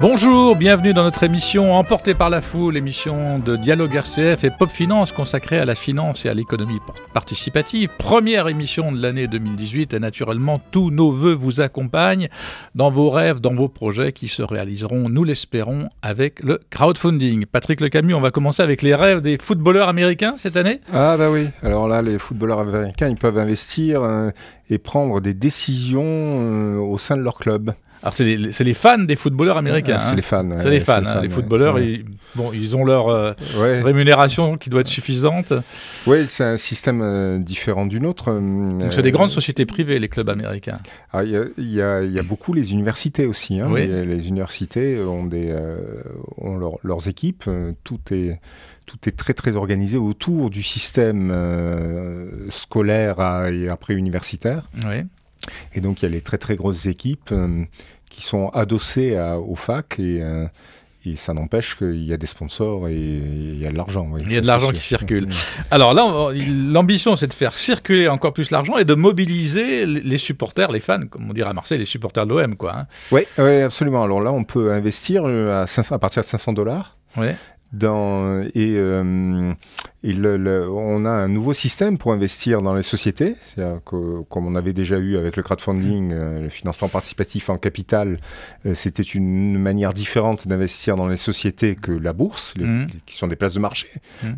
Bonjour, bienvenue dans notre émission Emporté par la foule, émission de Dialogue RCF et Pop Finance consacrée à la finance et à l'économie participative. Première émission de l'année 2018 et naturellement tous nos vœux vous accompagnent dans vos rêves, dans vos projets qui se réaliseront, nous l'espérons, avec le crowdfunding. Patrick Lecamus, on va commencer avec les rêves des footballeurs américains cette année ? Ah bah oui, alors là les footballeurs américains ils peuvent investir et prendre des décisions au sein de leur club. Alors c'est les fans des footballeurs américains. C'est les fans. C'est les fans. Les footballeurs, ouais. Ils ont leur rémunération qui doit être suffisante. Oui, c'est un système différent du nôtre. Donc c'est des grandes sociétés privées, les clubs américains. Il y a beaucoup les universités aussi. Hein. Oui. Les universités ont leurs équipes. Tout est très très organisé autour du système scolaire et après universitaire. Oui. Et donc il y a les très très grosses équipes qui sont adossées aux facs et ça n'empêche qu'il y a des sponsors et il y a de l'argent. Oui, il y a de l'argent qui circule. Alors là, l'ambition, c'est de faire circuler encore plus l'argent et de mobiliser les supporters, les fans, comme on dirait à Marseille, les supporters de l'OM, quoi. Hein. Oui, absolument. Alors là, on peut investir à partir de $500. Oui. On a un nouveau système pour investir dans les sociétés, c'est-à-dire que, comme on avait déjà eu avec le crowdfunding, le financement participatif en capital, c'était une manière différente d'investir dans les sociétés que la bourse, qui sont des places de marché,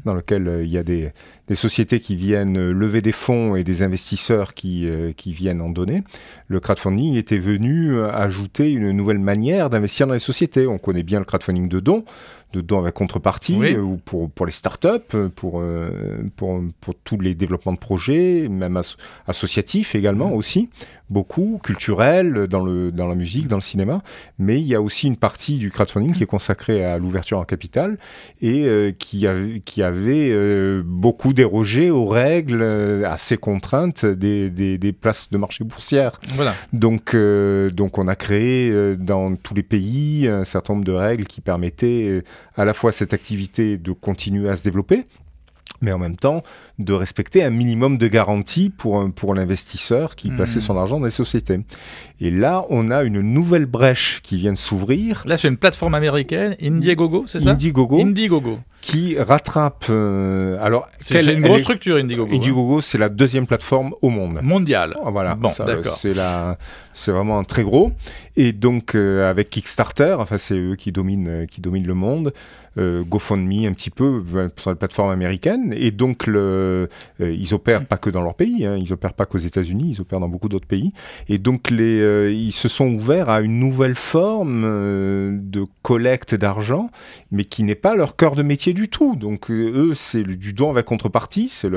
dans lesquelles il y a des sociétés qui viennent lever des fonds et des investisseurs qui viennent en donner. Le crowdfunding était venu ajouter une nouvelle manière d'investir dans les sociétés. On connaît bien le crowdfunding de dons avec contrepartie, oui. Ou pour les startups, pour tous les développements de projets, même associatifs également aussi, beaucoup, culturels, dans la musique, dans le cinéma, mais il y a aussi une partie du crowdfunding qui est consacrée à l'ouverture en capital et qui avait beaucoup dérogé aux règles, à ces contraintes des places de marché boursières. Voilà. Donc on a créé dans tous les pays un certain nombre de règles qui permettaient à la fois cette activité de continuer à se développer, mais en même temps de respecter un minimum de garantie pour l'investisseur qui plaçait son argent dans les sociétés. Et là, on a une nouvelle brèche qui vient de s'ouvrir. Là, c'est une plateforme américaine, Indiegogo, c'est ça ? Indiegogo. Qui rattrape... c'est une grosse structure, Indiegogo. Indiegogo, c'est la deuxième plateforme au monde. Mondiale. Voilà. Bon, d'accord. C'est vraiment un très gros. Et donc, avec Kickstarter, c'est eux qui dominent le monde. GoFundMe un petit peu sur la plateforme américaine. Et donc, ils opèrent pas que dans leur pays. Hein, ils opèrent pas qu'aux États-Unis. Ils opèrent dans beaucoup d'autres pays. Et donc, ils se sont ouverts à une nouvelle forme de collecte d'argent, mais qui n'est pas leur cœur de métier du tout. Donc eux, c'est du don avec contrepartie, c'est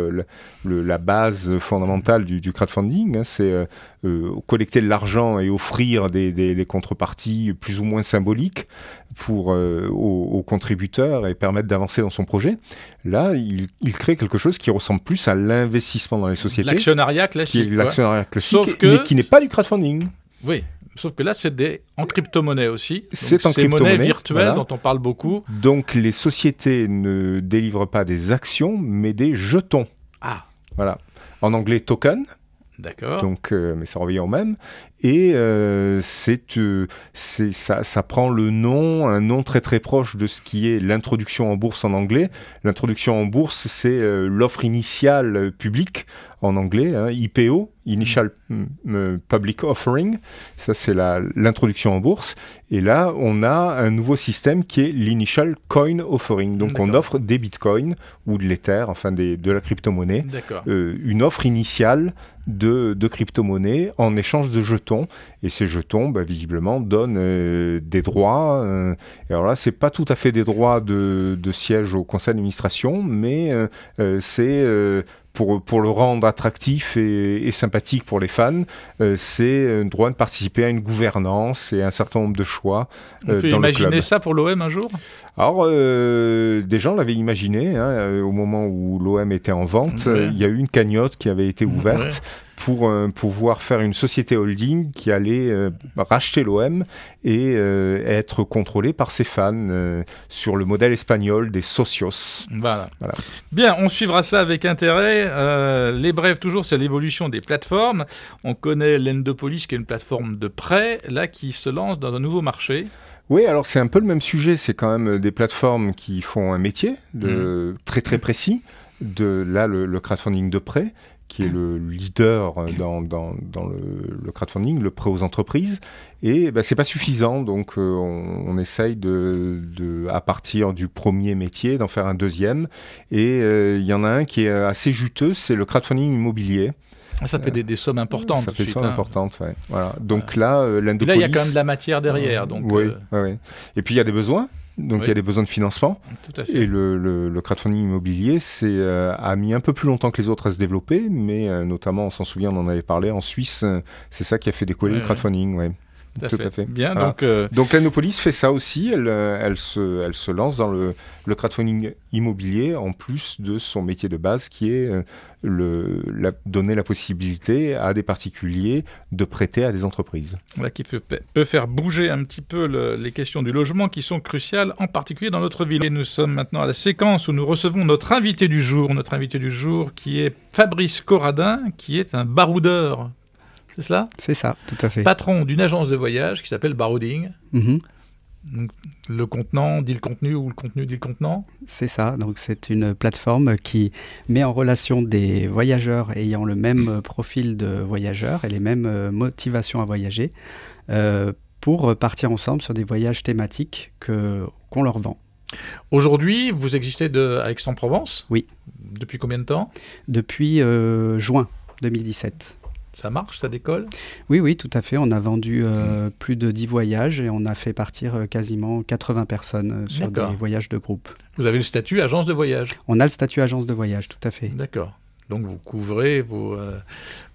la base fondamentale du crowdfunding, hein, c'est collecter de l'argent et offrir des contreparties plus ou moins symboliques aux contributeurs et permettre d'avancer dans son projet. Là, il crée quelque chose qui ressemble plus à l'investissement dans les sociétés. L'actionnariat classique. Qui est l'actionnariat classique, mais qui n'est pas du crowdfunding. Oui. Sauf que là, c'est en crypto-monnaie aussi. C'est en crypto-monnaie. Monnaie virtuelle, voilà, dont on parle beaucoup. Donc, les sociétés ne délivrent pas des actions, mais des jetons. Ah. Voilà. En anglais, token. D'accord. Donc, mais ça revient au même. Et ça prend un nom très très proche de ce qui est l'introduction en bourse en anglais. L'introduction en bourse, c'est l'offre initiale publique en anglais, hein, IPO, Initial Public Offering. Ça, c'est l'introduction en bourse. Et là, on a un nouveau système qui est l'Initial Coin Offering. Donc, on offre des bitcoins ou de l'Ether, enfin de la crypto-monnaie. Une offre initiale de crypto-monnaie en échange de jetons. Et ces jetons, visiblement, donnent des droits. Et alors là, c'est pas tout à fait des droits de siège au conseil d'administration, mais c'est pour le rendre attractif et sympathique pour les fans, c'est un droit de participer à une gouvernance et un certain nombre de choix On peut imaginer ça pour l'OM un jour ? Alors, des gens l'avaient imaginé, hein, au moment où l'OM était en vente. Il y a eu une cagnotte qui avait été ouverte pour pouvoir faire une société holding qui allait racheter l'OM et être contrôlée par ses fans sur le modèle espagnol des socios. Voilà. Bien, on suivra ça avec intérêt. Les brèves, toujours, c'est l'évolution des plateformes. On connaît l'Endopolis, qui est une plateforme de prêt, là, qui se lance dans un nouveau marché. Oui, alors c'est un peu le même sujet. C'est quand même des plateformes qui font un métier très très précis. Là, le crowdfunding de prêt, qui est le leader dans le crowdfunding, le prêt aux entreprises. Et c'est pas suffisant, donc on essaye à partir du premier métier, d'en faire un deuxième. Et il y en a un qui est assez juteux, c'est le crowdfunding immobilier. Ça fait des sommes importantes. Ça fait des sommes importantes, ouais. Voilà. Donc là, l'Indopolis... Là, il y a quand même de la matière derrière. Oui. Et puis il y a des besoins. Donc il y a des besoins de financement. Tout à fait. Et le crowdfunding immobilier a mis un peu plus longtemps que les autres à se développer, mais notamment, on s'en souvient, on en avait parlé, en Suisse, c'est ça qui a fait décoller le crowdfunding. Ouais. Tout à fait. Bien, voilà. Donc l'Indopolis fait ça aussi, elle se lance dans le crowdfunding immobilier en plus de son métier de base qui est donner la possibilité à des particuliers de prêter à des entreprises. Voilà, qui peut faire bouger un petit peu les questions du logement qui sont cruciales, en particulier dans notre ville. Et nous sommes maintenant à la séquence où nous recevons notre invité du jour qui est Fabrice Corradin, qui est un baroudeur. C'est cela ? C'est ça, tout à fait. Patron d'une agence de voyage qui s'appelle Barouding. Le contenant dit le contenu ou le contenu dit le contenant ? C'est ça, donc c'est une plateforme qui met en relation des voyageurs ayant le même profil de voyageurs et les mêmes motivations à voyager pour partir ensemble sur des voyages thématiques qu'on leur vend. Aujourd'hui, vous existez à Aix-en-Provence ? Oui. Depuis combien de temps ? Depuis juin 2017. Ça marche, ça décolle ? Oui, tout à fait. On a vendu plus de 10 voyages et on a fait partir quasiment 80 personnes sur des voyages de groupe. Vous avez le statut agence de voyage ? On a le statut agence de voyage, tout à fait. D'accord. Donc vous couvrez vos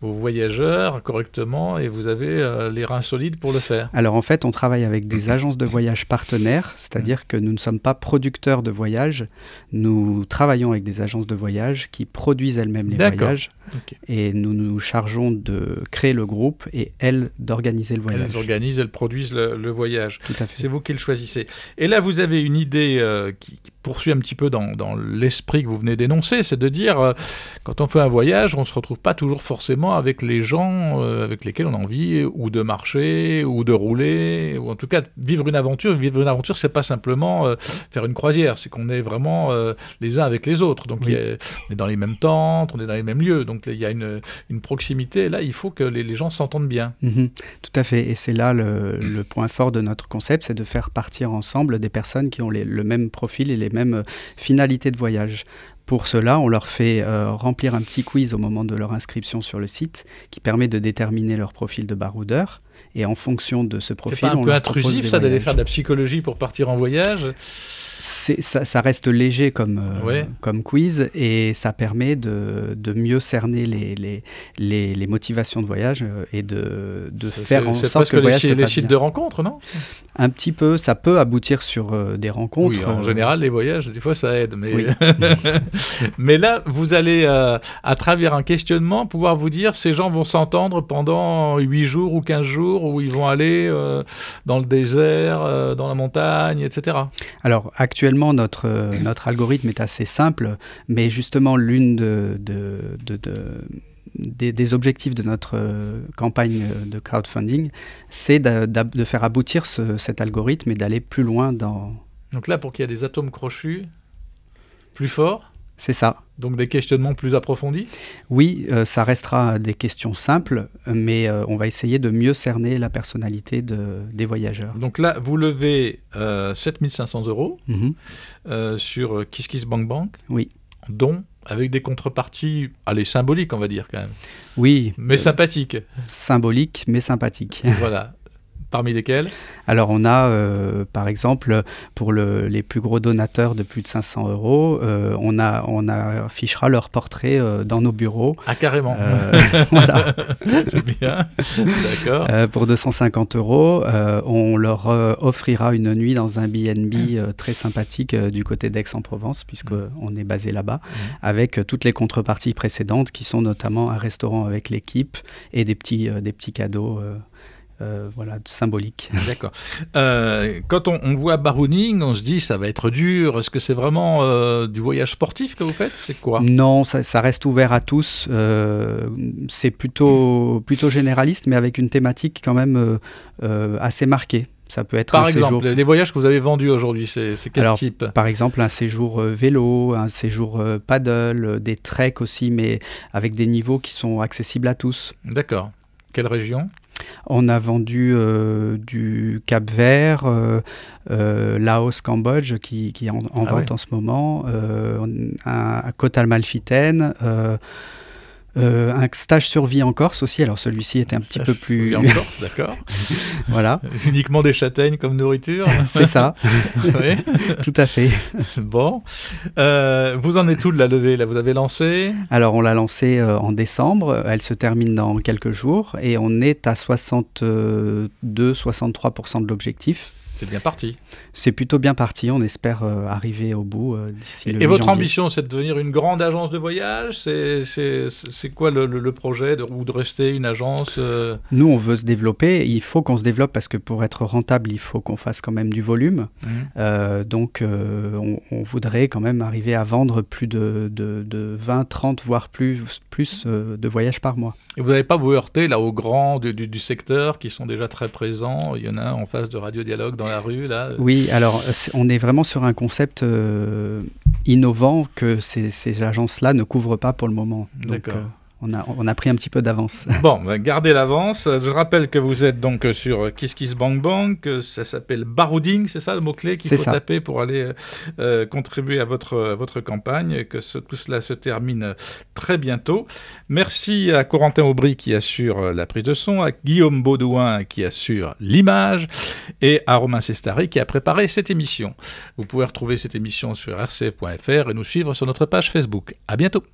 voyageurs correctement et vous avez les reins solides pour le faire. Alors en fait, on travaille avec des agences de voyage partenaires, c'est-à-dire que nous ne sommes pas producteurs de voyages, nous travaillons avec des agences de voyage qui produisent elles-mêmes les voyages. Okay. Et nous nous chargeons de créer le groupe et elles d'organiser le voyage. Elles organisent, elles produisent le voyage. Tout à fait. C'est vous qui le choisissez. Et là, vous avez une idée qui poursuit un petit peu dans l'esprit que vous venez d'énoncer, c'est de dire, quand on fait un voyage, on ne se retrouve pas toujours forcément avec les gens avec lesquels on a envie ou de marcher, ou de rouler, ou en tout cas vivre une aventure. Vivre une aventure, c'est pas simplement faire une croisière, c'est qu'on est vraiment les uns avec les autres. Donc on est dans les mêmes tentes, on est dans les mêmes lieux. Donc il y a une proximité. Là, il faut que les gens s'entendent bien. Tout à fait. Et c'est là le point fort de notre concept, c'est de faire partir ensemble des personnes qui ont le même profil et les mêmes finalités de voyage. Pour cela, on leur fait remplir un petit quiz au moment de leur inscription sur le site qui permet de déterminer leur profil de baroudeur. Et en fonction de ce profil, c'est pas un peu intrusif ça d'aller faire de la psychologie pour partir en voyage ? Ça reste léger comme quiz et ça permet de mieux cerner les motivations de voyage et de faire en sorte que le voyage se passe bien. C'est les sites de rencontres, non ? Un petit peu, ça peut aboutir sur des rencontres. Oui, en général, les voyages, des fois, ça aide. Mais, mais là, vous allez, à travers un questionnement, pouvoir vous dire, ces gens vont s'entendre pendant 8 jours ou 15 jours, où ils vont aller dans le désert, dans la montagne, etc. Alors, actuellement, notre algorithme est assez simple, mais justement, l'une des objectifs de notre campagne de crowdfunding, c'est de faire aboutir cet algorithme et d'aller plus loin dans... Donc là, pour qu'il y ait des atomes crochus plus forts ? C'est ça. Donc des questionnements plus approfondis ? Oui, ça restera des questions simples, mais on va essayer de mieux cerner la personnalité des voyageurs. Donc là, vous levez 7 500 € sur KissKissBankBank, dont avec des contreparties, symboliques, on va dire quand même. Oui. Mais sympathiques. Symboliques, mais sympathiques. Voilà. Parmi lesquels ? Alors on a, par exemple, pour les plus gros donateurs de plus de 500 €, on affichera leur portrait dans nos bureaux. Ah, carrément. Voilà. Bien, d'accord. Pour 250 €, on leur offrira une nuit dans un B&B très sympathique du côté d'Aix-en-Provence, puisqu'on est basé là-bas, avec toutes les contreparties précédentes, qui sont notamment un restaurant avec l'équipe et des petits cadeaux symbolique. D'accord. Quand on voit Barouding, on se dit ça va être dur. Est-ce que c'est vraiment du voyage sportif que vous faites ? C'est quoi ? Non, ça reste ouvert à tous. C'est plutôt généraliste, mais avec une thématique quand même assez marquée. Ça peut être Par un exemple, séjour... les voyages que vous avez vendus aujourd'hui, c'est quel type? Par exemple, un séjour vélo, un séjour paddle, des treks aussi, mais avec des niveaux qui sont accessibles à tous. D'accord. Quelle région? On a vendu du Cap-Vert, Laos, Cambodge, qui est en vente en ce moment, un Côte Amalfitaine, un stage survie en Corse aussi. Alors celui-ci était un petit peu plus... En Corse, d'accord. Voilà. Uniquement des châtaignes comme nourriture? C'est ça. Oui. Tout à fait. Bon. Vous en êtes où de la levée, là? Vous avez lancé? Alors on l'a lancée en décembre. Elle se termine dans quelques jours et on est à 62-63% de l'objectif. C'est bien parti. C'est plutôt bien parti. On espère arriver au bout d'ici le 8 Et votre janvier. ambition, c'est de devenir une grande agence de voyage? C'est quoi le projet ou de rester une agence Nous, on veut se développer. Il faut qu'on se développe parce que pour être rentable, il faut qu'on fasse quand même du volume. Donc, on voudrait quand même arriver à vendre plus de 20, 30, voire plus de voyages par mois. Et vous n'allez pas vous heurter là aux grands du secteur qui sont déjà très présents? Il y en a un en face de Radio Dialogue dans la rue, là. Oui, alors on est vraiment sur un concept innovant que ces agences-là ne couvrent pas pour le moment. Donc, d'accord. On a pris un petit peu d'avance. Bon, gardez l'avance. Je rappelle que vous êtes donc sur KissKissBankBank, que ça s'appelle barouding, c'est ça le mot-clé qu'il faut taper pour aller contribuer à votre campagne, que tout cela se termine très bientôt. Merci à Corentin Aubry qui assure la prise de son, à Guillaume Baudouin qui assure l'image et à Romain Sestari qui a préparé cette émission. Vous pouvez retrouver cette émission sur rcf.fr et nous suivre sur notre page Facebook. À bientôt.